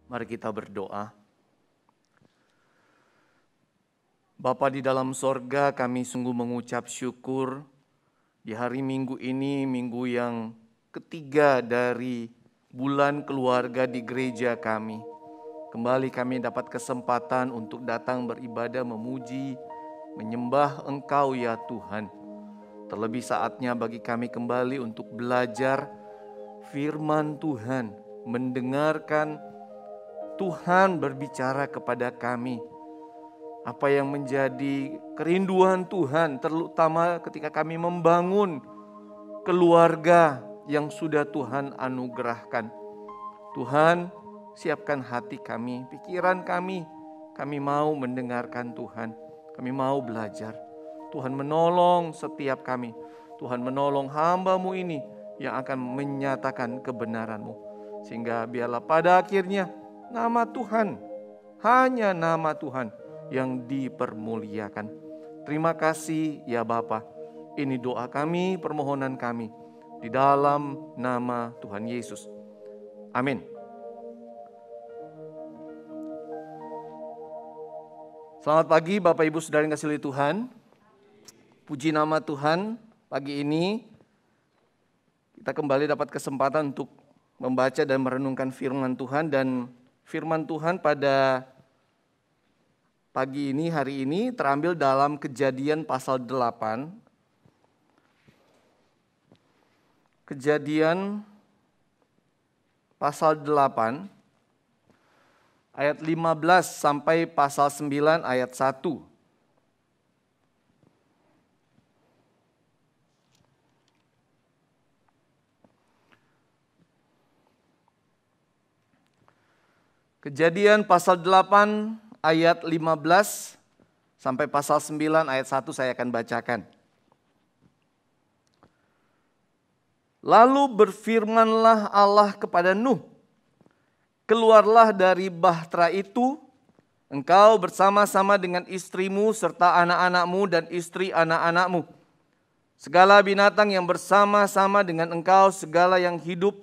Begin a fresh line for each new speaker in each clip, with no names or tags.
Mari kita berdoa. Bapa di dalam sorga, kami sungguh mengucap syukur di hari Minggu ini, minggu yang ketiga dari bulan keluarga di gereja kami. Kembali kami dapat kesempatan untuk datang beribadah, memuji, menyembah Engkau ya Tuhan. Terlebih saatnya bagi kami kembali untuk belajar firman Tuhan, mendengarkan Tuhan berbicara kepada kami. Apa yang menjadi kerinduan Tuhan, terutama ketika kami membangun keluarga yang sudah Tuhan anugerahkan. Tuhan, siapkan hati kami, pikiran kami. Kami mau mendengarkan Tuhan. Kami mau belajar. Tuhan menolong setiap kami. Tuhan menolong hamba-Mu ini yang akan menyatakan kebenaran-Mu. Sehingga biarlah pada akhirnya nama Tuhan, hanya nama Tuhan yang dipermuliakan. Terima kasih ya Bapa. Ini doa kami, permohonan kami di dalam nama Tuhan Yesus. Amin. Selamat pagi Bapak Ibu Saudara yang kasih Tuhan. Puji nama Tuhan, pagi ini kita kembali dapat kesempatan untuk membaca dan merenungkan firman Tuhan. Dan firman Tuhan pada pagi ini, hari ini terambil dalam Kejadian pasal 8. Kejadian pasal 8 ayat 15 sampai pasal 9 ayat 1. Kejadian pasal 8 ayat 15 sampai pasal 9 ayat 1 saya akan bacakan. Lalu berfirmanlah Allah kepada Nuh, keluarlah dari bahtera itu, engkau bersama-sama dengan istrimu serta anak-anakmu dan istri anak-anakmu. Segala binatang yang bersama-sama dengan engkau, segala yang hidup,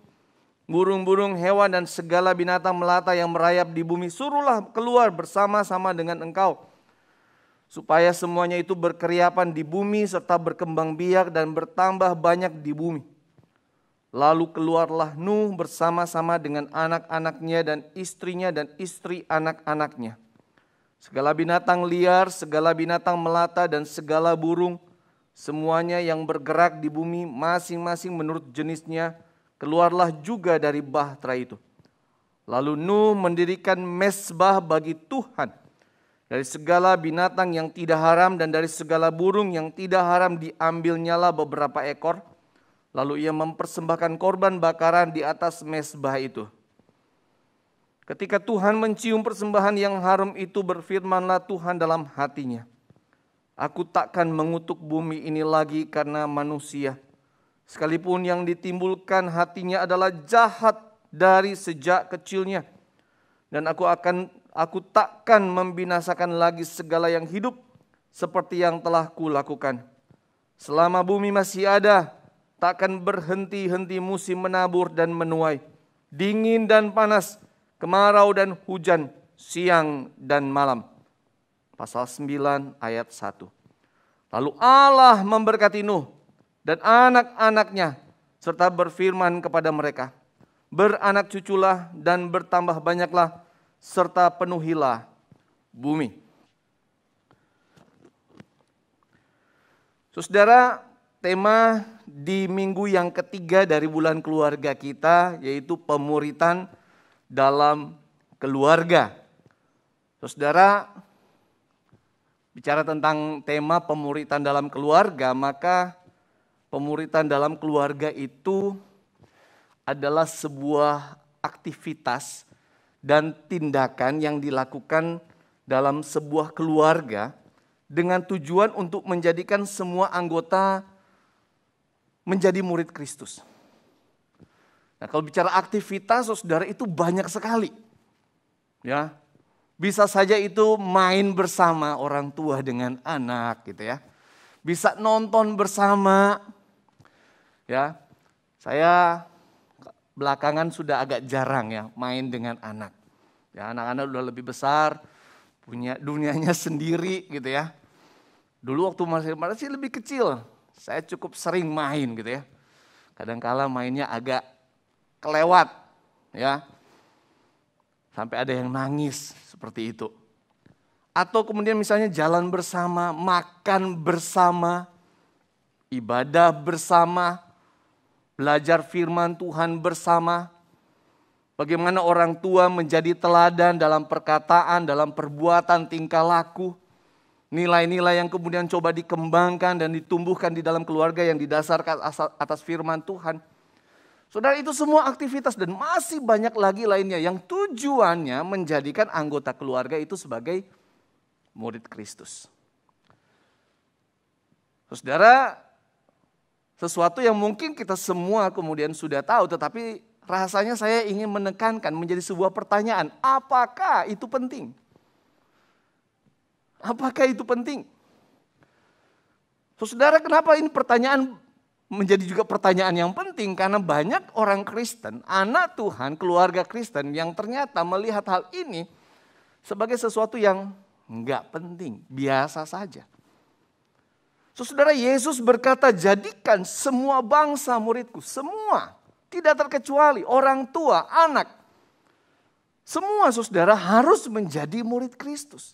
burung-burung, hewan dan segala binatang melata yang merayap di bumi, suruhlah keluar bersama-sama dengan engkau, supaya semuanya itu berkeriapan di bumi serta berkembang biak dan bertambah banyak di bumi. Lalu keluarlah Nuh bersama-sama dengan anak-anaknya dan istrinya dan istri anak-anaknya. Segala binatang liar, segala binatang melata dan segala burung, semuanya yang bergerak di bumi masing-masing menurut jenisnya, keluarlah juga dari bahtera itu. Lalu Nuh mendirikan mezbah bagi Tuhan. Dari segala binatang yang tidak haram dan dari segala burung yang tidak haram diambilnyalah beberapa ekor. Lalu ia mempersembahkan korban bakaran di atas mezbah itu. Ketika Tuhan mencium persembahan yang harum itu, berfirmanlah Tuhan dalam hatinya, aku takkan mengutuk bumi ini lagi karena manusia, sekalipun yang ditimbulkan hatinya adalah jahat dari sejak kecilnya. Dan aku takkan membinasakan lagi segala yang hidup seperti yang telah kulakukan. Selama bumi masih ada, takkan berhenti-henti musim menabur dan menuai, dingin dan panas, kemarau dan hujan, siang dan malam. Pasal 9 ayat 1. Lalu Allah memberkati Nuh dan anak-anaknya, serta berfirman kepada mereka, beranak cuculah dan bertambah banyaklah, serta penuhilah bumi. Saudara, tema di minggu yang ketiga dari bulan keluarga kita yaitu pemuritan dalam keluarga. Saudara, bicara tentang tema pemuritan dalam keluarga, maka pemuritan dalam keluarga itu adalah sebuah aktivitas dan tindakan yang dilakukan dalam sebuah keluarga dengan tujuan untuk menjadikan semua anggota menjadi murid Kristus. Nah, kalau bicara aktivitas, saudara, itu banyak sekali. Ya, bisa saja itu main bersama orang tua dengan anak, gitu ya. Bisa nonton bersama. Ya, saya belakangan sudah agak jarang ya main dengan anak. Ya, anak-anak udah lebih besar, punya dunianya sendiri gitu ya. Dulu waktu masih lebih kecil, saya cukup sering main gitu ya. Kadang-kala mainnya agak kelewat ya. Sampai ada yang nangis seperti itu. Atau kemudian misalnya jalan bersama, makan bersama, ibadah bersama, belajar firman Tuhan bersama. Bagaimana orang tua menjadi teladan dalam perkataan, dalam perbuatan, tingkah laku. Nilai-nilai yang kemudian coba dikembangkan dan ditumbuhkan di dalam keluarga yang didasarkan atas firman Tuhan. Saudara, itu semua aktivitas dan masih banyak lagi lainnya yang tujuannya menjadikan anggota keluarga itu sebagai murid Kristus. Saudara, sesuatu yang mungkin kita semua kemudian sudah tahu, tetapi rasanya saya ingin menekankan menjadi sebuah pertanyaan. Apakah itu penting? Apakah itu penting? Saudara, kenapa ini pertanyaan menjadi juga pertanyaan yang penting? Karena banyak orang Kristen, anak Tuhan, keluarga Kristen yang ternyata melihat hal ini sebagai sesuatu yang enggak penting, biasa saja. Saudara, Yesus berkata, jadikan semua bangsa muridku, semua, tidak terkecuali orang tua, anak. Semua saudara harus menjadi murid Kristus.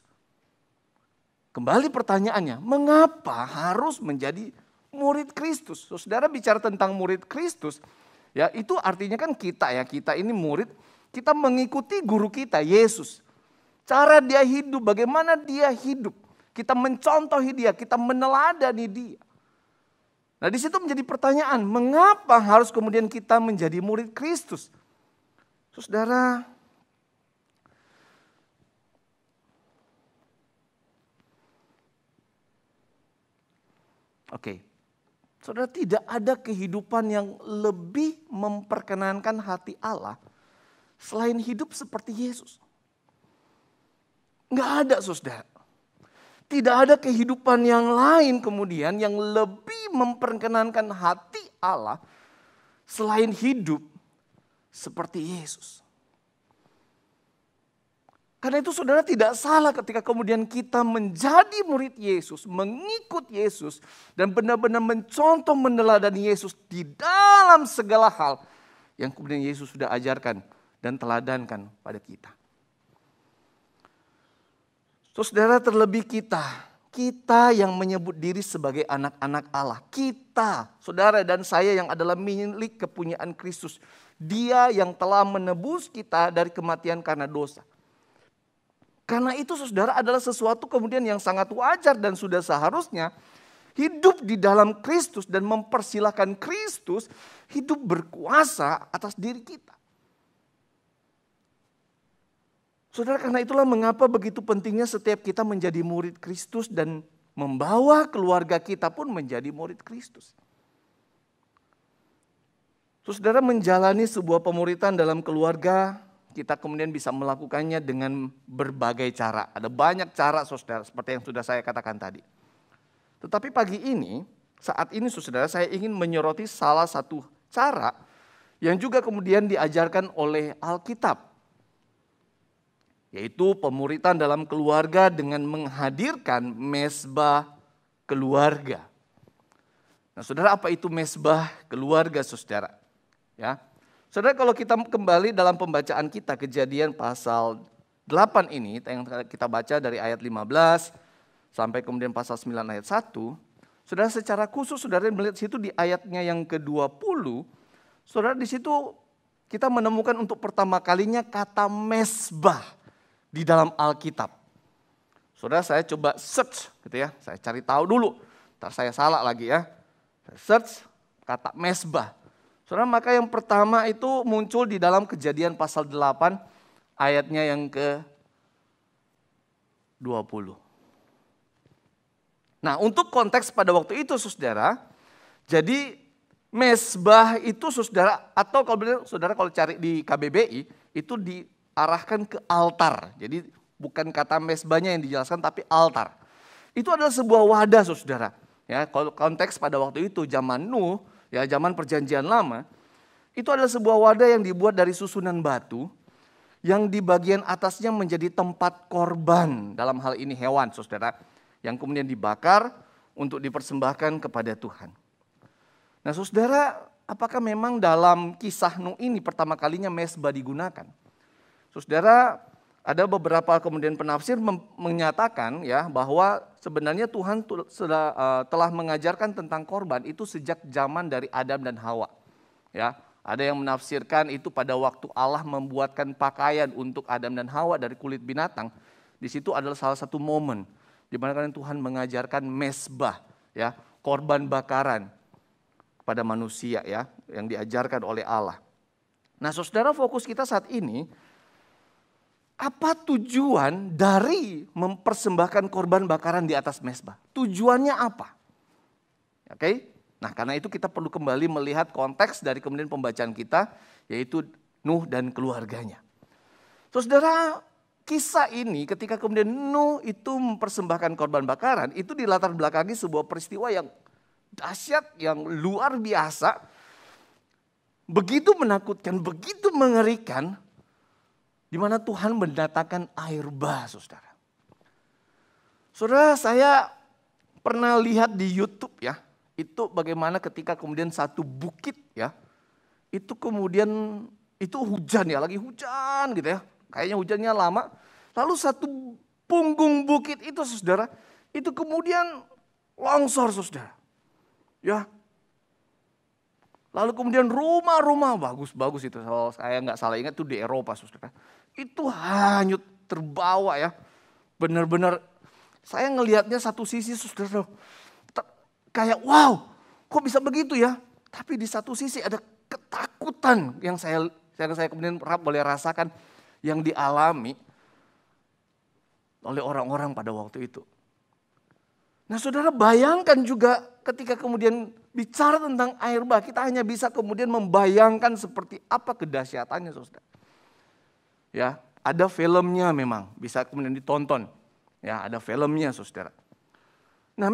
Kembali pertanyaannya, mengapa harus menjadi murid Kristus? Saudara, bicara tentang murid Kristus, ya itu artinya kan kita ini murid, kita mengikuti guru kita, Yesus. Cara dia hidup, bagaimana dia hidup. Kita mencontohi dia, kita meneladani dia. Nah, di situ menjadi pertanyaan, mengapa harus kemudian kita menjadi murid Kristus? Saudara, oke. Saudara, tidak ada kehidupan yang lebih memperkenankan hati Allah selain hidup seperti Yesus. Enggak ada, saudara. Tidak ada kehidupan yang lain kemudian yang lebih memperkenankan hati Allah selain hidup seperti Yesus. Karena itu saudara, tidak salah ketika kemudian kita menjadi murid Yesus, mengikut Yesus dan benar-benar mencontoh meneladani Yesus di dalam segala hal yang kemudian Yesus sudah ajarkan dan teladankan pada kita. Saudara, terlebih kita yang menyebut diri sebagai anak-anak Allah. Kita, saudara dan saya yang adalah milik kepunyaan Kristus. Dia yang telah menebus kita dari kematian karena dosa. Karena itu saudara adalah sesuatu kemudian yang sangat wajar dan sudah seharusnya hidup di dalam Kristus dan mempersilahkan Kristus hidup berkuasa atas diri kita. Saudara, karena itulah mengapa begitu pentingnya setiap kita menjadi murid Kristus dan membawa keluarga kita pun menjadi murid Kristus. Saudara, menjalani sebuah pemuridan dalam keluarga, kita kemudian bisa melakukannya dengan berbagai cara. Ada banyak cara, saudara, seperti yang sudah saya katakan tadi. Tetapi pagi ini, saat ini saudara, saya ingin menyoroti salah satu cara yang juga kemudian diajarkan oleh Alkitab. Yaitu pemuridan dalam keluarga dengan menghadirkan mezbah keluarga. Nah, saudara, apa itu mezbah keluarga, saudara? Ya, saudara, kalau kita kembali dalam pembacaan kita Kejadian pasal 8 ini, yang kita baca dari ayat 15 sampai kemudian pasal 9 ayat 1, saudara, secara khusus saudara melihat situ di ayatnya yang ke-20, saudara, di situ kita menemukan untuk pertama kalinya kata mezbah di dalam Alkitab. Saudara, saya coba search gitu ya, saya cari tahu dulu, ntar saya salah lagi ya. Saya search kata mezbah. Saudara, maka yang pertama itu muncul di dalam Kejadian pasal 8 ayatnya yang ke-20. Nah, untuk konteks pada waktu itu saudara, jadi mezbah itu saudara, atau kalau saudara kalau cari di KBBI itu diarahkan ke altar. Jadi bukan kata mezbahnya yang dijelaskan tapi altar. Itu adalah sebuah wadah saudara. Ya, kalau konteks pada waktu itu zaman Nuh, ya zaman perjanjian lama, itu adalah sebuah wadah yang dibuat dari susunan batu yang di bagian atasnya menjadi tempat korban, dalam hal ini hewan, saudara, yang kemudian dibakar untuk dipersembahkan kepada Tuhan. Nah, saudara, apakah memang dalam kisah Nuh ini pertama kalinya mezbah digunakan? Saudara, ada beberapa kemudian penafsir menyatakan ya bahwa sebenarnya Tuhan telah mengajarkan tentang korban itu sejak zaman dari Adam dan Hawa. Ya, ada yang menafsirkan itu pada waktu Allah membuatkan pakaian untuk Adam dan Hawa dari kulit binatang. Di situ adalah salah satu momen di mana Tuhan mengajarkan mezbah, ya, korban bakaran pada manusia ya, yang diajarkan oleh Allah. Nah, saudara, fokus kita saat ini, apa tujuan dari mempersembahkan korban bakaran di atas mezbah? Tujuannya apa? Oke, nah karena itu kita perlu kembali melihat konteks dari kemudian pembacaan kita, yaitu Nuh dan keluarganya. Saudara, kisah ini ketika kemudian Nuh itu mempersembahkan korban bakaran, itu dilatar belakangi sebuah peristiwa yang dahsyat, yang luar biasa, begitu menakutkan, begitu mengerikan, di mana Tuhan mendatangkan air bah, saudara. Saudara, saya pernah lihat di YouTube ya, itu bagaimana ketika kemudian satu bukit ya, itu kemudian itu hujan ya, lagi hujan gitu ya, kayaknya hujannya lama, lalu satu punggung bukit itu, saudara, itu kemudian longsor, saudara. Ya, lalu kemudian rumah-rumah bagus-bagus itu, kalau saya nggak salah ingat itu di Eropa, saudara. Itu hanyut, terbawa ya. Benar-benar saya ngelihatnya satu sisi, saudara, kayak wow, kok bisa begitu ya. Tapi di satu sisi ada ketakutan yang saya kemudian boleh rasakan yang dialami oleh orang-orang pada waktu itu. Nah, saudara, bayangkan juga ketika kemudian bicara tentang air bah, kita hanya bisa kemudian membayangkan seperti apa kedahsyatannya, saudara. Ya, ada filmnya memang, bisa kemudian ditonton. Ya, ada filmnya, saudara. Nah,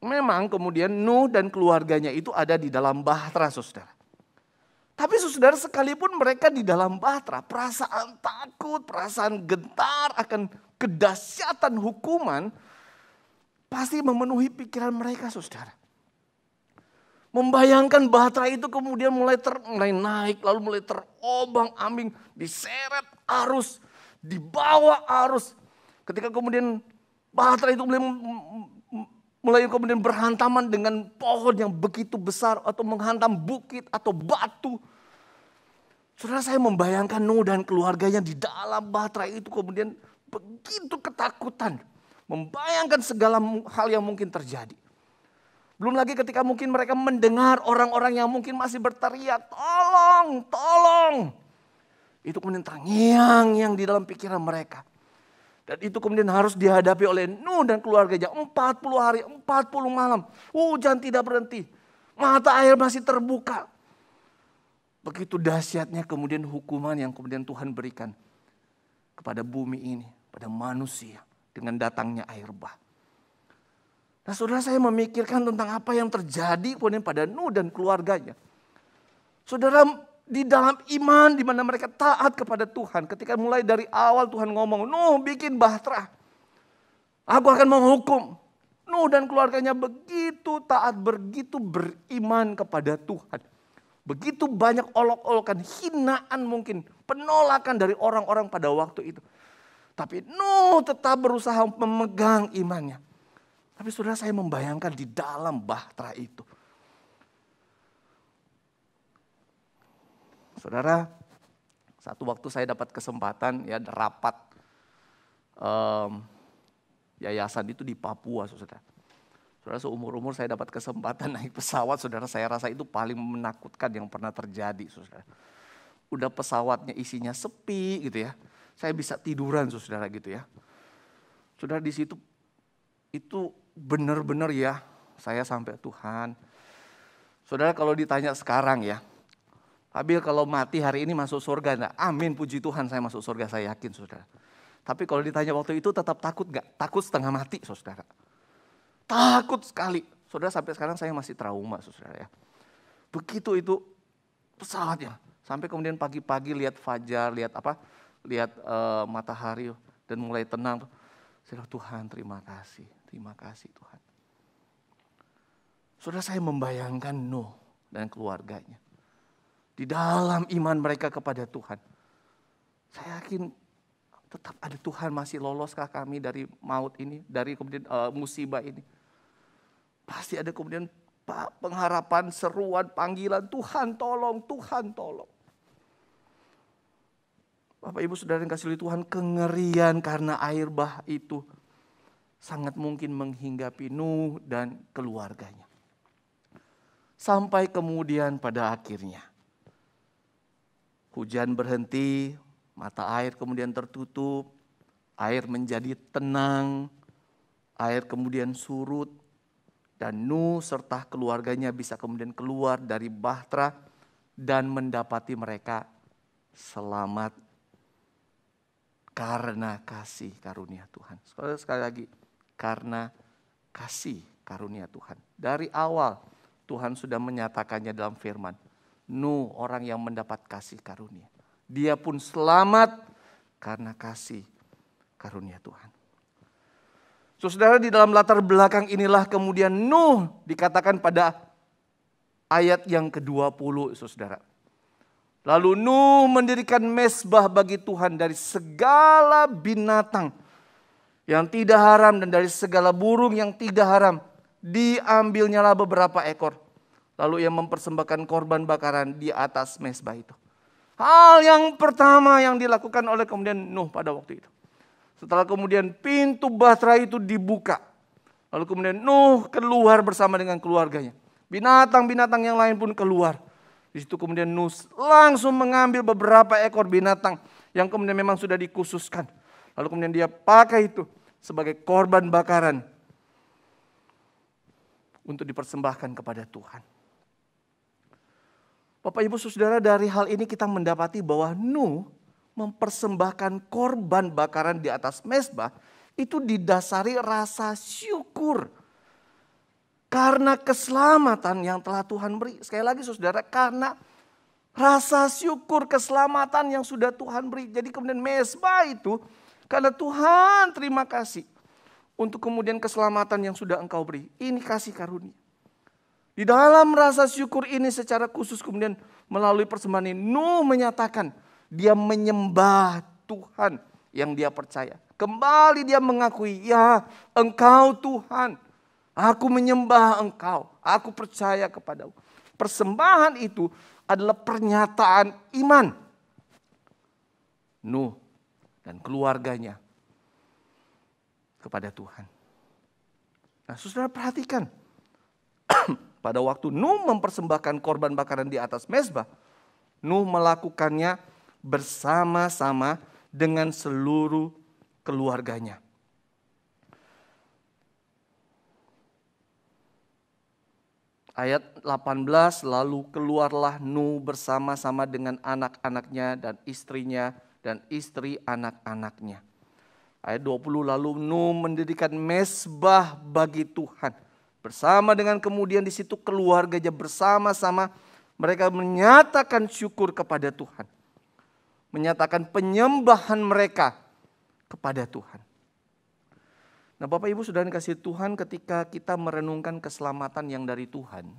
memang kemudian Nuh dan keluarganya itu ada di dalam bahtera, saudara. Tapi saudara, sekalipun mereka di dalam bahtera, perasaan takut, perasaan gentar akan kedahsyatan hukuman pasti memenuhi pikiran mereka, saudara. Membayangkan bahtera itu kemudian mulai naik, lalu mulai terobang-ambing, diseret arus, dibawa arus. Ketika kemudian bahtera itu mulai kemudian berhantaman dengan pohon yang begitu besar atau menghantam bukit atau batu. Saudara, saya membayangkan Nuh dan keluarganya di dalam bahtera itu kemudian begitu ketakutan. Membayangkan segala hal yang mungkin terjadi. Belum lagi ketika mungkin mereka mendengar orang-orang yang mungkin masih berteriak, tolong, tolong. Itu kemudian terngiang-ngiang di dalam pikiran mereka. Dan itu kemudian harus dihadapi oleh Nuh dan keluarganya 40 hari, 40 malam. Hujan tidak berhenti, mata air masih terbuka. Begitu dahsyatnya kemudian hukuman yang kemudian Tuhan berikan kepada bumi ini, pada manusia. Dengan datangnya air bah. Nah, saudara, saya memikirkan tentang apa yang terjadi kemudian pada Nuh dan keluarganya. Saudara, di dalam iman di mana mereka taat kepada Tuhan. Ketika mulai dari awal Tuhan ngomong, Nuh bikin bahtera, aku akan menghukum. Nuh dan keluarganya begitu taat, begitu beriman kepada Tuhan. Begitu banyak olok-olokan, hinaan mungkin, penolakan dari orang-orang pada waktu itu. Tapi Nuh tetap berusaha memegang imannya. Tapi saudara, saya membayangkan di dalam bahtera itu. Saudara, satu waktu saya dapat kesempatan ya rapat yayasan itu di Papua, saudara. Saudara, seumur-umur saya dapat kesempatan naik pesawat, saudara, saya rasa itu paling menakutkan yang pernah terjadi, saudara. Udah pesawatnya isinya sepi gitu ya. Saya bisa tiduran, saudara, gitu ya. Saudara, di situ itu benar-benar ya, saya sampai Tuhan. Saudara, kalau ditanya sekarang ya, Abil kalau mati hari ini masuk surga enggak? Amin, puji Tuhan, saya masuk surga, saya yakin, saudara. Tapi kalau ditanya waktu itu tetap takut enggak? Takut setengah mati, saudara. Takut sekali. Saudara, sampai sekarang saya masih trauma, saudara ya. Begitu itu pesawatnya. Sampai kemudian pagi-pagi lihat fajar, lihat apa? lihat matahari dan mulai tenang. Saya bilang, Tuhan terima kasih Tuhan. Saudara, saya membayangkan Nuh dan keluarganya. Di dalam iman mereka kepada Tuhan. Saya yakin tetap ada Tuhan, masih loloskah kami dari maut ini, dari kemudian musibah ini. Pasti ada kemudian pengharapan, seruan, panggilan, Tuhan tolong, Tuhan tolong. Bapak Ibu Saudara yang kasih Tuhan, kengerian karena air bah itu sangat mungkin menghinggapi Nuh dan keluarganya. Sampai kemudian pada akhirnya hujan berhenti, mata air kemudian tertutup, air menjadi tenang, air kemudian surut, dan Nuh serta keluarganya bisa kemudian keluar dari bahtera dan mendapati mereka selamat karena kasih karunia Tuhan. Sekali lagi, karena kasih karunia Tuhan. Dari awal Tuhan sudah menyatakannya dalam firman. Nuh orang yang mendapat kasih karunia. Dia pun selamat karena kasih karunia Tuhan. Saudara, di dalam latar belakang inilah kemudian Nuh dikatakan pada ayat yang ke-20, saudara. Lalu Nuh mendirikan mezbah bagi Tuhan dari segala binatang yang tidak haram dan dari segala burung yang tidak haram. Diambilnyalah beberapa ekor. Lalu ia mempersembahkan korban bakaran di atas mezbah itu. Hal yang pertama yang dilakukan oleh kemudian Nuh pada waktu itu. Setelah kemudian pintu bahtera itu dibuka. Lalu kemudian Nuh keluar bersama dengan keluarganya. Binatang-binatang yang lain pun keluar. Di situ kemudian Nuh langsung mengambil beberapa ekor binatang yang kemudian memang sudah dikhususkan. Lalu kemudian dia pakai itu sebagai korban bakaran untuk dipersembahkan kepada Tuhan. Bapak Ibu Saudara, dari hal ini kita mendapati bahwa Nuh mempersembahkan korban bakaran di atas mezbah itu didasari rasa syukur. Karena keselamatan yang telah Tuhan beri. Sekali lagi saudara, karena rasa syukur keselamatan yang sudah Tuhan beri. Jadi kemudian mezbah itu, karena Tuhan terima kasih untuk kemudian keselamatan yang sudah Engkau beri. Ini kasih karunia. Di dalam rasa syukur ini secara khusus kemudian melalui persembahan ini, Nuh menyatakan dia menyembah Tuhan yang dia percaya. Kembali dia mengakui, ya Engkau Tuhan. Aku menyembah Engkau, aku percaya kepadamu. Persembahan itu adalah pernyataan iman Nuh dan keluarganya kepada Tuhan. Nah, saudara perhatikan, pada waktu Nuh mempersembahkan korban bakaran di atas mezbah, Nuh melakukannya bersama-sama dengan seluruh keluarganya. Ayat 18, lalu keluarlah Nuh bersama-sama dengan anak-anaknya dan istrinya dan istri anak-anaknya. Ayat 20, lalu Nuh mendirikan mezbah bagi Tuhan. Bersama dengan kemudian di situ keluarganya bersama-sama mereka menyatakan syukur kepada Tuhan. Menyatakan penyembahan mereka kepada Tuhan. Nah Bapak Ibu Saudara kasih Tuhan, ketika kita merenungkan keselamatan yang dari Tuhan,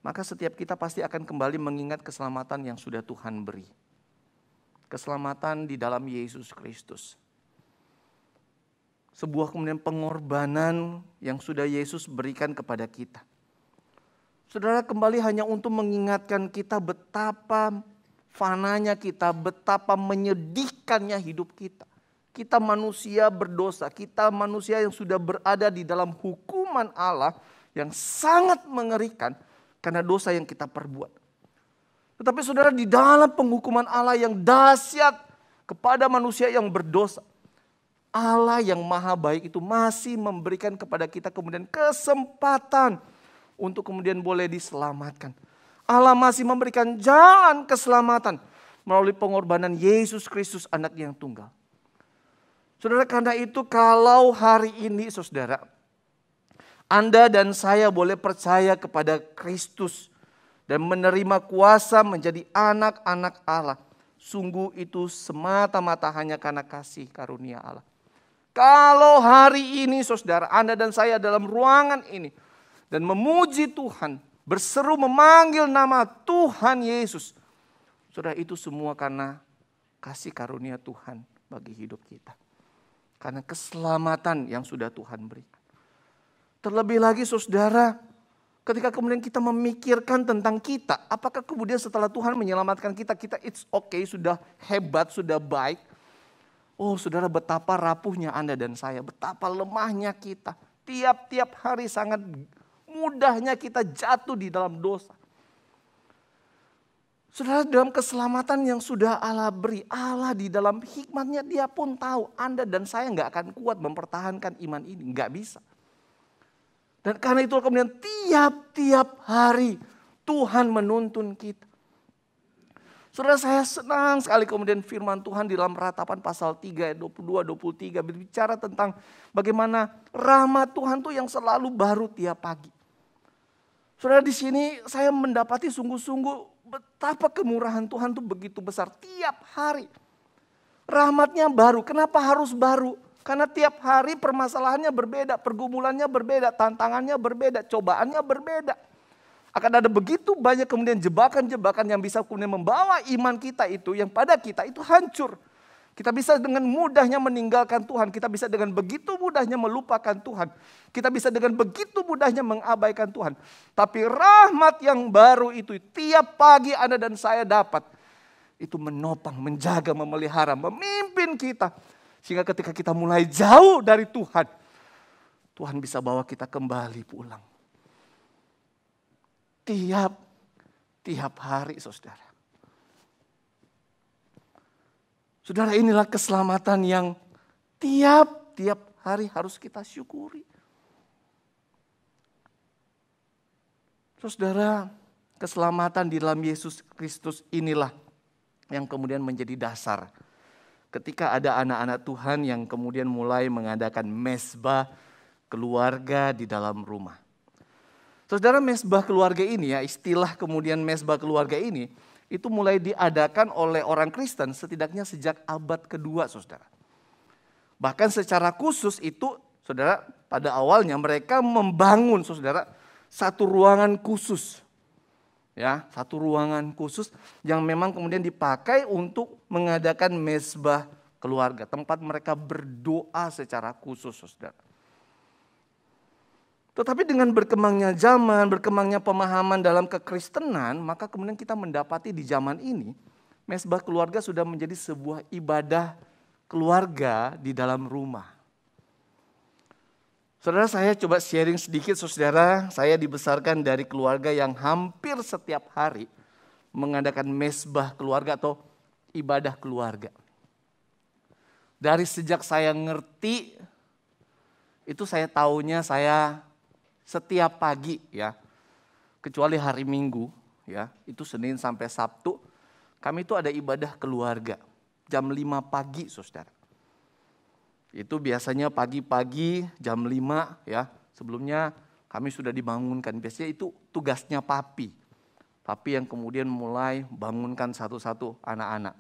maka setiap kita pasti akan kembali mengingat keselamatan yang sudah Tuhan beri. Keselamatan di dalam Yesus Kristus. Sebuah kemudian pengorbanan yang sudah Yesus berikan kepada kita. Saudara, kembali hanya untuk mengingatkan kita betapa fananya kita, betapa menyedihkannya hidup kita. Kita manusia berdosa, kita manusia yang sudah berada di dalam hukuman Allah yang sangat mengerikan karena dosa yang kita perbuat. Tetapi saudara, di dalam penghukuman Allah yang dahsyat kepada manusia yang berdosa, Allah yang maha baik itu masih memberikan kepada kita kemudian kesempatan untuk kemudian boleh diselamatkan. Allah masih memberikan jalan keselamatan melalui pengorbanan Yesus Kristus anaknya yang tunggal. Saudara, karena itu kalau hari ini saudara, Anda dan saya boleh percaya kepada Kristus dan menerima kuasa menjadi anak-anak Allah. sungguh itu semata-mata hanya karena kasih karunia Allah. Kalau hari ini saudara, Anda dan saya dalam ruangan ini dan memuji Tuhan, berseru memanggil nama Tuhan Yesus, saudara, itu semua karena kasih karunia Tuhan bagi hidup kita. Karena keselamatan yang sudah Tuhan berikan. Terlebih lagi saudara, ketika kemudian kita memikirkan tentang kita, apakah kemudian setelah Tuhan menyelamatkan kita, it's okay, sudah hebat, sudah baik. Oh saudara, betapa rapuhnya Anda dan saya, betapa lemahnya kita. Tiap-tiap hari sangat mudahnya kita jatuh di dalam dosa. Saudara, dalam keselamatan yang sudah Allah beri, Allah di dalam hikmatnya dia pun tahu Anda dan saya nggak akan kuat mempertahankan iman ini, nggak bisa. Dan karena itu kemudian tiap-tiap hari Tuhan menuntun kita. Saudara, saya senang sekali kemudian firman Tuhan di dalam Ratapan pasal 3 ayat 22-23 berbicara tentang bagaimana rahmat Tuhan tuh yang selalu baru tiap pagi. Saudara, di sini saya mendapati sungguh-sungguh betapa kemurahan Tuhan tuh begitu besar tiap hari. Rahmatnya baru. Kenapa harus baru? Karena tiap hari permasalahannya berbeda, pergumulannya berbeda, tantangannya berbeda, cobaannya berbeda. Akan ada begitu banyak kemudian jebakan-jebakan yang bisa kemudian membawa iman kita itu, yang pada kita itu hancur. Kita bisa dengan mudahnya meninggalkan Tuhan, kita bisa dengan begitu mudahnya melupakan Tuhan. Kita bisa dengan begitu mudahnya mengabaikan Tuhan. Tapi rahmat yang baru itu tiap pagi Anda dan saya dapat. Itu menopang, menjaga, memelihara, memimpin kita. Sehingga ketika kita mulai jauh dari Tuhan, Tuhan bisa bawa kita kembali pulang. Tiap hari saudara. Saudara, inilah keselamatan yang tiap hari harus kita syukuri. Saudara, keselamatan di dalam Yesus Kristus inilah yang kemudian menjadi dasar. Ketika ada anak-anak Tuhan yang kemudian mulai mengadakan mezbah keluarga di dalam rumah. Saudara, mezbah keluarga ini ya, istilah kemudian mezbah keluarga ini itu mulai diadakan oleh orang Kristen setidaknya sejak abad kedua, saudara. Bahkan secara khusus itu, saudara, pada awalnya mereka membangun, saudara, satu ruangan khusus. Ya, satu ruangan khusus yang memang kemudian dipakai untuk mengadakan mezbah keluarga. Tempat mereka berdoa secara khusus, saudara. Tetapi dengan berkembangnya zaman, berkembangnya pemahaman dalam kekristenan, maka kemudian kita mendapati di zaman ini, mezbah keluarga sudah menjadi sebuah ibadah keluarga di dalam rumah. Saudara, saya coba sharing sedikit, saudara. Saya dibesarkan dari keluarga yang hampir setiap hari mengadakan mezbah keluarga atau ibadah keluarga. Dari sejak saya ngerti, itu saya taunya saya setiap pagi ya, kecuali hari Minggu ya, itu Senin sampai Sabtu, kami itu ada ibadah keluarga jam 5 pagi, saudara. Itu biasanya pagi-pagi jam 5 ya, sebelumnya kami sudah dibangunkan. Biasanya itu tugasnya papi. Papi yang kemudian mulai bangunkan satu-satu anak-anak.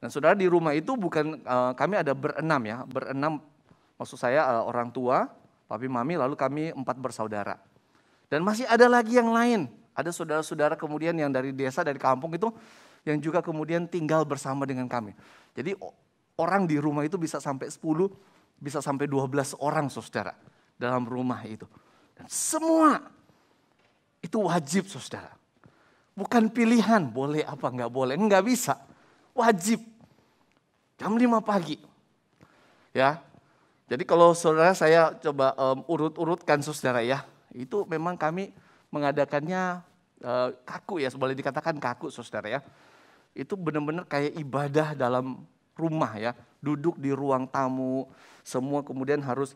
Dan saudara, di rumah itu bukan kami ada berenam ya, berenam maksud saya orang tua, papi, mami, lalu kami 4 bersaudara. Dan masih ada lagi yang lain. Ada saudara-saudara kemudian yang dari desa, dari kampung itu, yang juga kemudian tinggal bersama dengan kami. Jadi orang di rumah itu bisa sampai 10, bisa sampai 12 orang, saudara, dalam rumah itu. Dan semua itu wajib, saudara. Bukan pilihan, boleh apa enggak boleh, enggak bisa. Wajib. Jam 5 pagi. Ya. Jadi kalau saudara saya coba urut-urutkan, saudara ya, itu memang kami mengadakannya kaku ya, boleh dikatakan kaku, saudara ya. Itu benar-benar kayak ibadah dalam rumah ya, duduk di ruang tamu, semua kemudian harus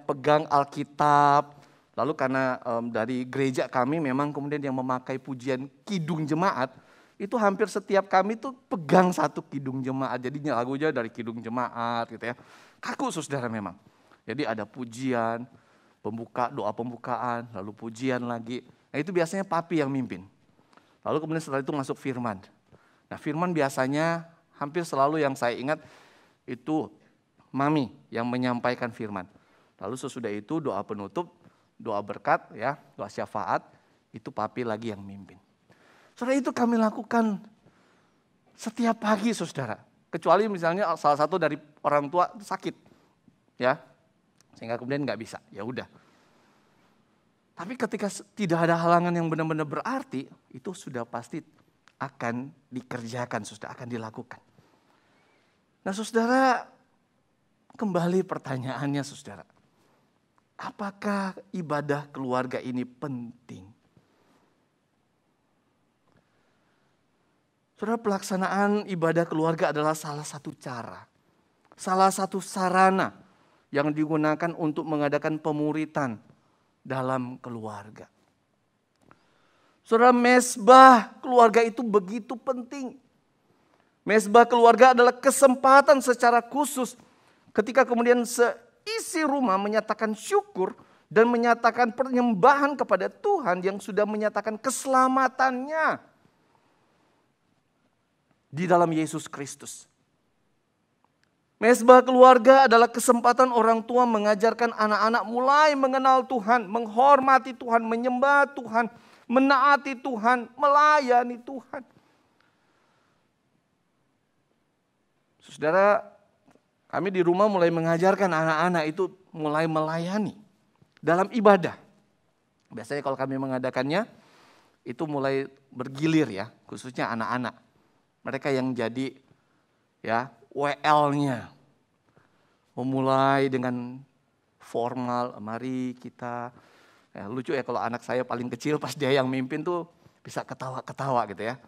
pegang Alkitab. Lalu karena dari gereja kami memang kemudian yang memakai pujian kidung jemaat, itu hampir setiap kami tuh pegang satu kidung jemaat, jadinya lagunya dari kidung jemaat gitu ya. Kaku, saudara, memang. Jadi ada pujian, doa pembukaan, lalu pujian lagi. Nah itu biasanya papi yang mimpin. Lalu kemudian setelah itu masuk firman. Nah, firman biasanya hampir selalu yang saya ingat itu mami yang menyampaikan firman. Lalu sesudah itu doa penutup, doa berkat, ya, doa syafaat, itu papi lagi yang mimpin. Saudara, itu kami lakukan setiap pagi, saudara. Kecuali misalnya salah satu dari orang tua sakit, ya, sehingga kemudian nggak bisa, ya udah. Tapi ketika tidak ada halangan yang benar-benar berarti, itu sudah pasti akan dikerjakan, sudah akan dilakukan. Nah, saudara, kembali pertanyaannya, saudara. Apakah ibadah keluarga ini penting? Saudara, pelaksanaan ibadah keluarga adalah salah satu cara, salah satu sarana yang digunakan untuk mengadakan pemuritan dalam keluarga. Saudara, mezbah keluarga itu begitu penting. Mezbah keluarga adalah kesempatan secara khusus ketika kemudian seisi rumah menyatakan syukur dan menyatakan penyembahan kepada Tuhan yang sudah menyatakan keselamatannya di dalam Yesus Kristus. Mezbah keluarga adalah kesempatan orang tua mengajarkan anak-anak mulai mengenal Tuhan, menghormati Tuhan, menyembah Tuhan, menaati Tuhan, melayani Tuhan. Saudara, kami di rumah mulai mengajarkan anak-anak itu mulai melayani dalam ibadah. Biasanya kalau kami mengadakannya, itu mulai bergilir ya, khususnya anak-anak. Mereka yang jadi ya WL-nya. Memulai dengan formal, mari kita, ya, lucu ya kalau anak saya paling kecil pas dia yang mimpin tuh bisa ketawa-ketawa gitu ya.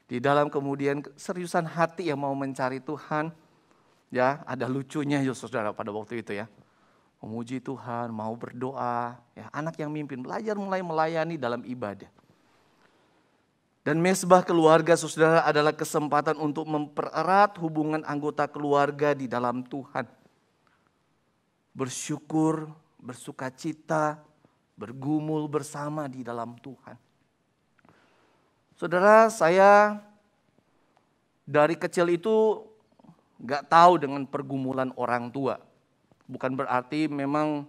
Di dalam kemudian seriusan hati yang mau mencari Tuhan, ya ada lucunya ya saudara pada waktu itu ya. Memuji Tuhan, mau berdoa, ya anak yang mimpin belajar mulai melayani dalam ibadah. Dan mezbah keluarga saudara adalah kesempatan untuk mempererat hubungan anggota keluarga di dalam Tuhan. Bersyukur, bersukacita, bergumul bersama di dalam Tuhan. Saudara, saya dari kecil itu gak tahu dengan pergumulan orang tua. Bukan berarti memang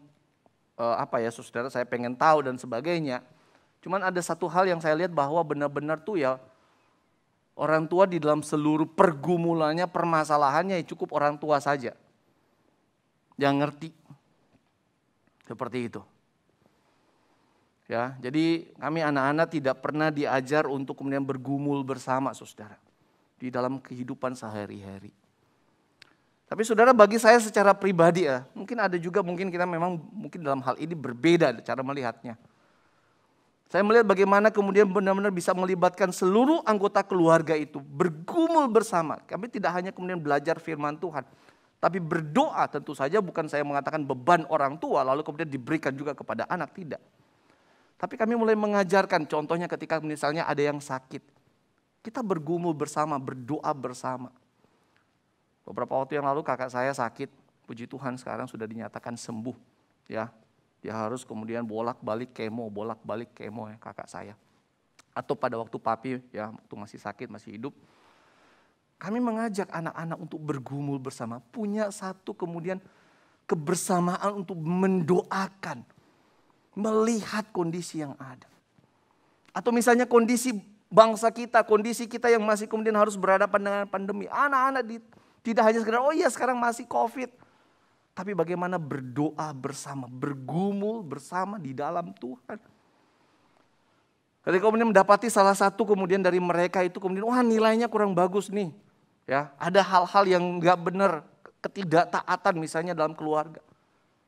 saudara saya pengen tahu dan sebagainya. Cuman ada satu hal yang saya lihat bahwa benar-benar tuh ya orang tua di dalam seluruh pergumulannya, permasalahannya ya cukup orang tua saja yang ngerti. Seperti itu. Ya, jadi kami anak-anak tidak pernah diajar untuk kemudian bergumul bersama saudara di dalam kehidupan sehari-hari. Tapi saudara, bagi saya secara pribadi ya, mungkin ada juga mungkin kita memang mungkin dalam hal ini berbeda cara melihatnya. Saya melihat bagaimana kemudian benar-benar bisa melibatkan seluruh anggota keluarga itu bergumul bersama. Kami tidak hanya kemudian belajar firman Tuhan, tapi berdoa. Tentu saja bukan saya mengatakan beban orang tua lalu kemudian diberikan juga kepada anak, tidak. Tapi kami mulai mengajarkan, contohnya ketika misalnya ada yang sakit, kita bergumul bersama, berdoa bersama. Beberapa waktu yang lalu kakak saya sakit, puji Tuhan sekarang sudah dinyatakan sembuh. Ya, dia harus kemudian bolak-balik kemo ya kakak saya. Atau pada waktu papi ya, waktu masih sakit, masih hidup. Kami mengajak anak-anak untuk bergumul bersama, punya satu kemudian kebersamaan untuk mendoakan, melihat kondisi yang ada. Atau misalnya kondisi bangsa kita, kondisi kita yang masih kemudian harus berhadapan dengan pandemi. Anak-anak tidak hanya sekedar, oh iya sekarang masih COVID. Tapi bagaimana berdoa bersama, bergumul bersama di dalam Tuhan. Ketika kemudian mendapati salah satu kemudian dari mereka itu kemudian, wah nilainya kurang bagus nih. Ya, ada hal-hal yang gak benar, ketidaktaatan misalnya dalam keluarga.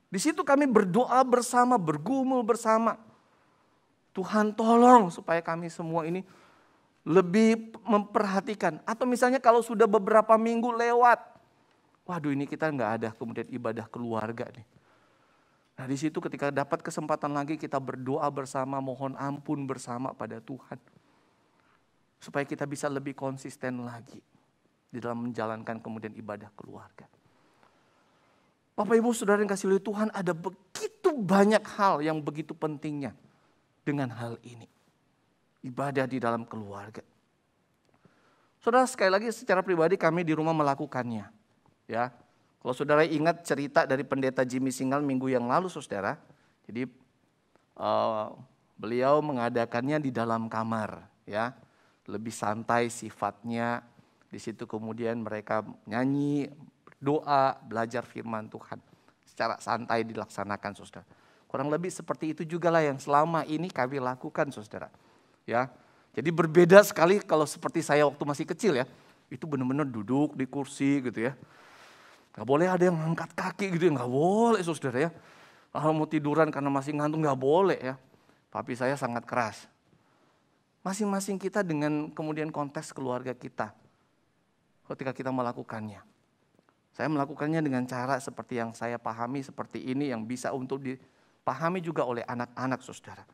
Di situ kami berdoa bersama, bergumul bersama. Tuhan tolong supaya kami semua ini lebih memperhatikan. Atau misalnya kalau sudah beberapa minggu lewat, waduh ini kita nggak ada kemudian ibadah keluarga nih. Nah di situ ketika dapat kesempatan lagi kita berdoa bersama, mohon ampun bersama pada Tuhan. Supaya kita bisa lebih konsisten lagi di dalam menjalankan kemudian ibadah keluarga. Bapak Ibu Saudara yang kasih oleh Tuhan, ada begitu banyak hal yang begitu pentingnya dengan hal ini. Ibadah di dalam keluarga. Saudara, sekali lagi secara pribadi kami di rumah melakukannya. Ya, kalau saudara ingat cerita dari pendeta Jimmy Singal minggu yang lalu, saudara. Jadi beliau mengadakannya di dalam kamar, ya, lebih santai sifatnya. Di situ kemudian mereka nyanyi, berdoa, belajar firman Tuhan. Secara santai dilaksanakan, saudara. Kurang lebih seperti itu juga lah yang selama ini kami lakukan, saudara. Ya, jadi berbeda sekali kalau seperti saya waktu masih kecil ya. Itu benar-benar duduk di kursi gitu ya. Gak boleh ada yang angkat kaki gitu ya, gak boleh saudara ya. Kalau mau tiduran karena masih ngantuk gak boleh ya. Papi saya sangat keras. Masing-masing kita dengan kemudian konteks keluarga kita. Ketika kita melakukannya. Saya melakukannya dengan cara seperti yang saya pahami seperti ini yang bisa untuk dipahami juga oleh anak-anak saudara.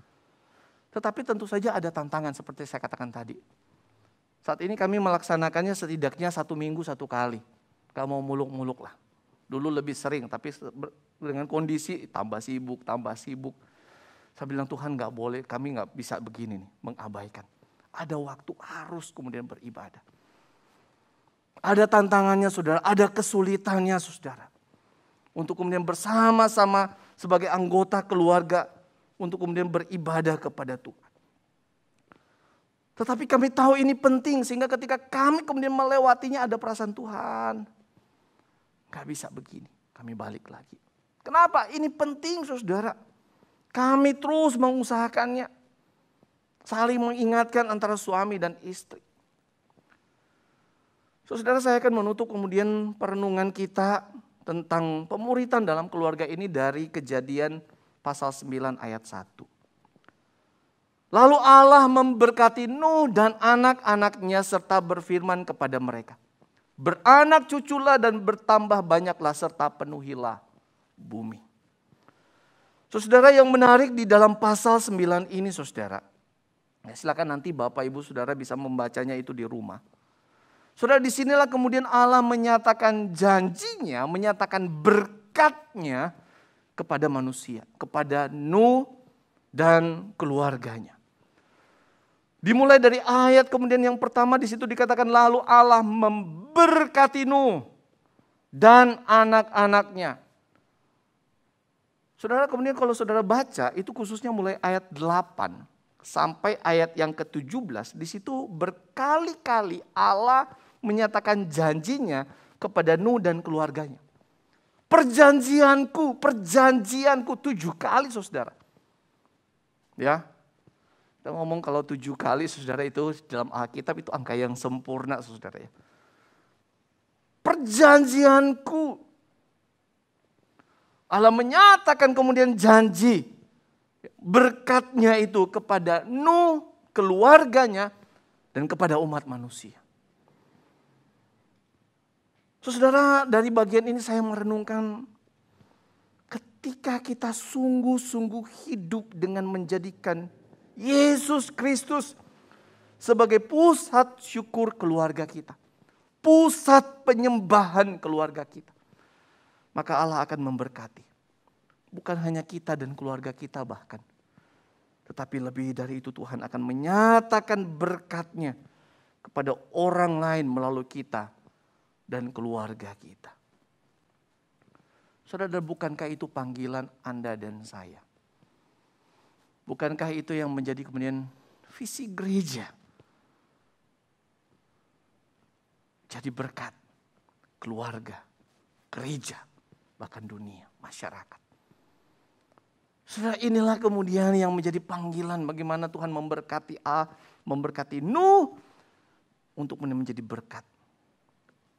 Tetapi tentu saja ada tantangan seperti saya katakan tadi. Saat ini kami melaksanakannya setidaknya 1 minggu 1 kali. Gak mau muluk-muluk lah. Dulu lebih sering tapi dengan kondisi tambah sibuk. Saya bilang Tuhan gak boleh, kami gak bisa begini nih, mengabaikan. Ada waktu harus kemudian beribadah. Ada tantangannya saudara, ada kesulitannya saudara. Untuk kemudian bersama-sama sebagai anggota keluarga untuk kemudian beribadah kepada Tuhan. Tetapi kami tahu ini penting sehingga ketika kami kemudian melewatinya ada perasaan Tuhan. Gak bisa begini, kami balik lagi. Kenapa? Ini penting saudara. Kami terus mengusahakannya. Saling mengingatkan antara suami dan istri. Saudara, saya akan menutup kemudian perenungan kita tentang pemuritan dalam keluarga ini dari Kejadian pasal 9 ayat 1. Lalu Allah memberkati Nuh dan anak-anaknya serta berfirman kepada mereka. Beranak cuculah dan bertambah banyaklah serta penuhilah bumi. Saudara, yang menarik di dalam pasal 9 ini saudara. Ya, silakan nanti Bapak Ibu Saudara bisa membacanya itu di rumah. Saudara, disinilah kemudian Allah menyatakan janjinya, menyatakan berkatnya kepada manusia, kepada Nuh dan keluarganya. Dimulai dari ayat kemudian yang pertama di situ dikatakan lalu Allah memberkati Nuh dan anak-anaknya. Saudara, kemudian kalau saudara baca itu khususnya mulai ayat 8 sampai ayat yang ke-17 di situ berkali-kali Allah menyatakan janjinya kepada Nuh dan keluarganya. Perjanjianku 7 kali saudara. Ya. Kita ngomong kalau 7 kali saudara itu dalam Alkitab itu angka yang sempurna saudara ya. Perjanjianku. Allah menyatakan kemudian janji. Berkatnya itu kepada Nuh, keluarganya, dan kepada umat manusia. Saudara, dari bagian ini saya merenungkan ketika kita sungguh-sungguh hidup dengan menjadikan Yesus Kristus sebagai pusat syukur keluarga kita. Pusat penyembahan keluarga kita. Maka Allah akan memberkati. Bukan hanya kita dan keluarga kita bahkan. Tetapi lebih dari itu Tuhan akan menyatakan berkatnya kepada orang lain melalui kita dan keluarga kita. Saudara, bukankah itu panggilan Anda dan saya? Bukankah itu yang menjadi kemudian visi gereja? Jadi berkat, keluarga, gereja, bahkan dunia, masyarakat. Saudara, inilah kemudian yang menjadi panggilan bagaimana Tuhan memberkati Nuh untuk menjadi berkat.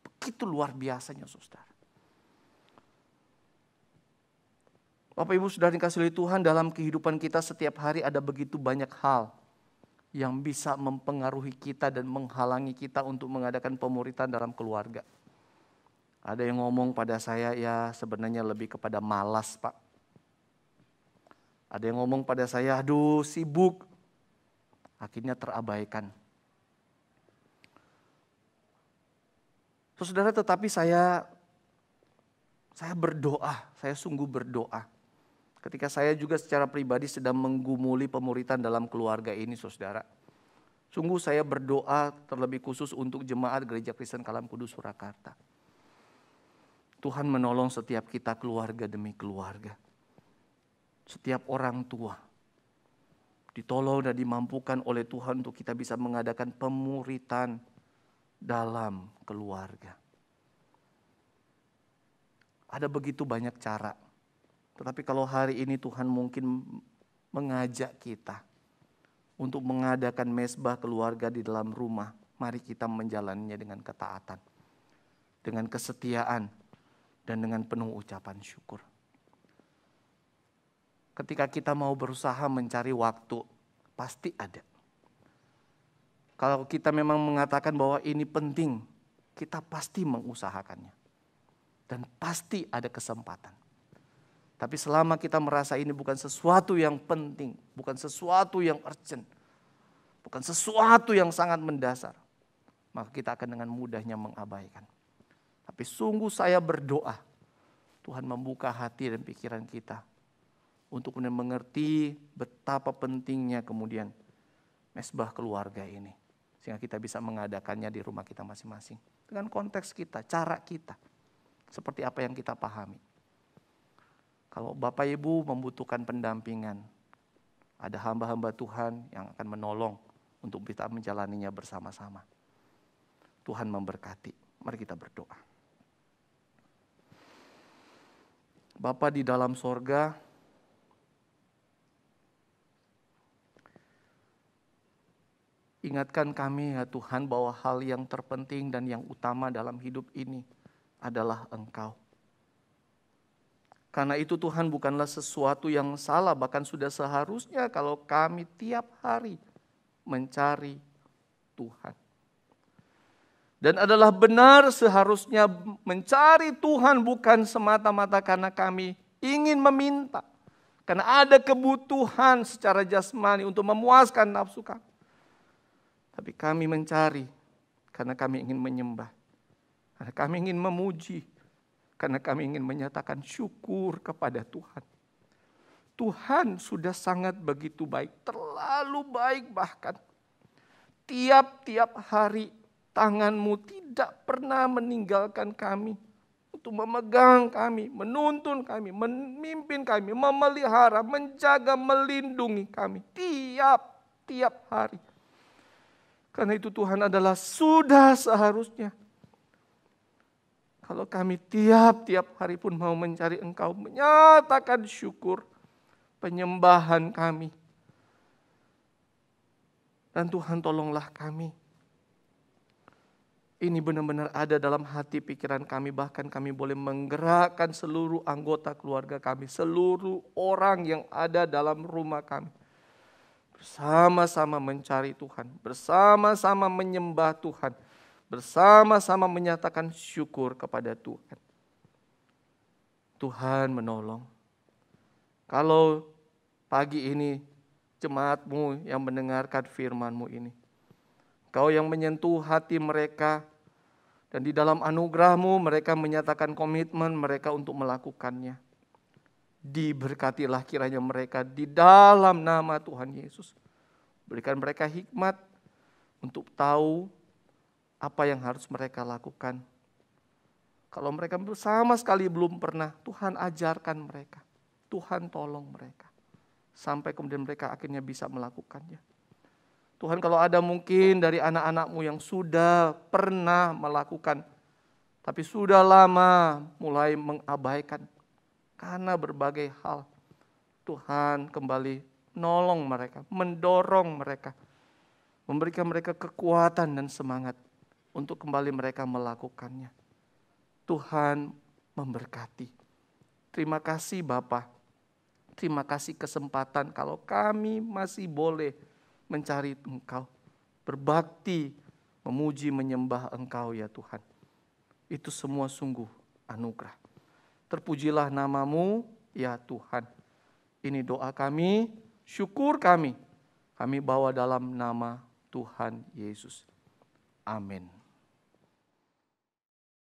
Begitu luar biasanya saudara. Bapak Ibu Saudara dikasihi Tuhan, dalam kehidupan kita setiap hari ada begitu banyak hal yang bisa mempengaruhi kita dan menghalangi kita untuk mengadakan pemuritan dalam keluarga. Ada yang ngomong pada saya, ya sebenarnya lebih kepada malas Pak. Ada yang ngomong pada saya, aduh sibuk. Akhirnya terabaikan. Saudara, tetapi saya berdoa, saya sungguh berdoa. Ketika saya juga secara pribadi sedang menggumuli pemuritan dalam keluarga ini saudara. Sungguh saya berdoa terlebih khusus untuk jemaat Gereja Kristen Kalam Kudus Surakarta. Tuhan menolong setiap kita keluarga demi keluarga. Setiap orang tua ditolong dan dimampukan oleh Tuhan untuk kita bisa mengadakan pemuritan dalam keluarga. Ada begitu banyak cara. Tetapi kalau hari ini Tuhan mungkin mengajak kita untuk mengadakan mesbah keluarga di dalam rumah, mari kita menjalaninya dengan ketaatan, dengan kesetiaan, dan dengan penuh ucapan syukur. Ketika kita mau berusaha mencari waktu, pasti ada. Kalau kita memang mengatakan bahwa ini penting, kita pasti mengusahakannya. Dan pasti ada kesempatan. Tapi selama kita merasa ini bukan sesuatu yang penting, bukan sesuatu yang urgent, bukan sesuatu yang sangat mendasar, maka kita akan dengan mudahnya mengabaikan. Tapi sungguh saya berdoa, Tuhan membuka hati dan pikiran kita untuk kemudian mengerti betapa pentingnya kemudian mesbah keluarga ini. Sehingga kita bisa mengadakannya di rumah kita masing-masing. Dengan konteks kita, cara kita. Seperti apa yang kita pahami. Kalau Bapak Ibu membutuhkan pendampingan, ada hamba-hamba Tuhan yang akan menolong untuk kita menjalaninya bersama-sama. Tuhan memberkati. Mari kita berdoa. Bapa di dalam sorga, ingatkan kami ya Tuhan bahwa hal yang terpenting dan yang utama dalam hidup ini adalah Engkau. Karena itu Tuhan bukanlah sesuatu yang salah, bahkan sudah seharusnya kalau kami tiap hari mencari Tuhan. Dan adalah benar seharusnya mencari Tuhan bukan semata-mata karena kami ingin meminta. Karena ada kebutuhan secara jasmani untuk memuaskan nafsu kami. Tapi kami mencari karena kami ingin menyembah. Karena kami ingin memuji. Karena kami ingin menyatakan syukur kepada Tuhan. Tuhan sudah sangat begitu baik. Terlalu baik bahkan. Tiap-tiap hari tangan-Mu tidak pernah meninggalkan kami. Untuk memegang kami, menuntun kami, memimpin kami, memelihara, menjaga, melindungi kami. Tiap-tiap hari. Karena itu Tuhan adalah sudah seharusnya. Kalau kami tiap-tiap hari pun mau mencari Engkau, menyatakan syukur, penyembahan kami. Dan Tuhan tolonglah kami. Ini benar-benar ada dalam hati pikiran kami, bahkan kami boleh menggerakkan seluruh anggota keluarga kami, seluruh orang yang ada dalam rumah kami. Bersama-sama mencari Tuhan, bersama-sama menyembah Tuhan, bersama-sama menyatakan syukur kepada Tuhan. Tuhan menolong. Kalau pagi ini jemaat-Mu yang mendengarkan firman-Mu ini, Kau yang menyentuh hati mereka, dan di dalam anugerah-Mu mereka menyatakan komitmen mereka untuk melakukannya. Diberkatilah kiranya mereka di dalam nama Tuhan Yesus. Berikan mereka hikmat untuk tahu apa yang harus mereka lakukan. Kalau mereka sama sekali belum pernah, Tuhan ajarkan mereka. Tuhan tolong mereka. Sampai kemudian mereka akhirnya bisa melakukannya. Tuhan, kalau ada mungkin dari anak-anak-Mu yang sudah pernah melakukan, tapi sudah lama mulai mengabaikan karena berbagai hal. Tuhan kembali nolong mereka, mendorong mereka, memberikan mereka kekuatan dan semangat untuk kembali mereka melakukannya. Tuhan memberkati. Terima kasih Bapa. Terima kasih kesempatan kalau kami masih boleh mencari Engkau, berbakti, memuji, menyembah Engkau ya Tuhan. Itu semua sungguh anugerah. Terpujilah nama-Mu ya Tuhan. Ini doa kami, syukur kami bawa dalam nama Tuhan Yesus. Amin.